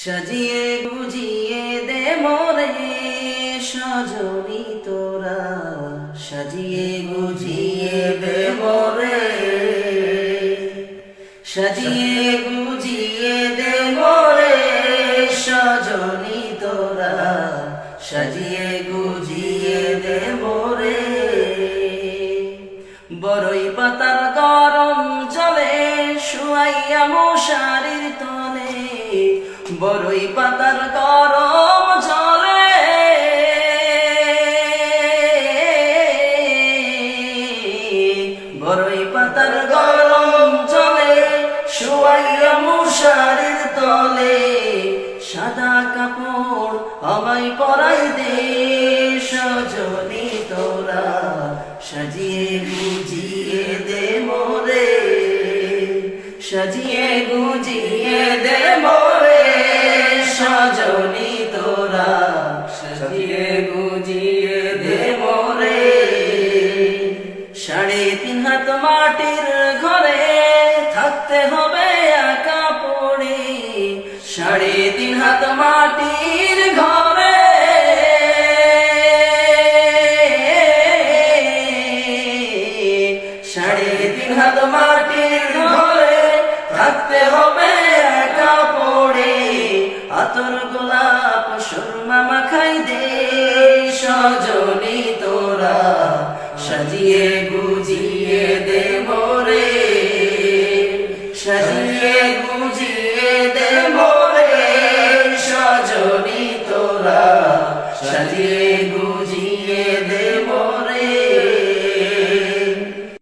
সাজিয়ে গুজিয়ে দে মোরে সজনী তোরা, সাজিয়ে গুজিয়ে দে মোরে, সাজিয়ে গুজিয়ে দে মোরে সজনী তোরা, সাজিয়ে গুজিয়ে দে মোরে। বড়ই পাতার গরম জলে শুয়াইয়া মশারির তলে, বড়ই পাতার গরম জলে, বড়ই পাতার গরম জলে শুয়াইয়া মশারির তলে, সাদা কাপড় আমায় পরাই দে সজনী তোরা, সাজিয়ে গুজিয়ে দে মোরে, সাজিয়ে গুজিয়ে দে মোরে সজনী তোরা, সাজিয়ে গুজিয়ে দে মোরে। 3.5 হাত মাটির ঘরে থাকতে হবে একা পড়ে, 3.5 হাত মাটির ঘরে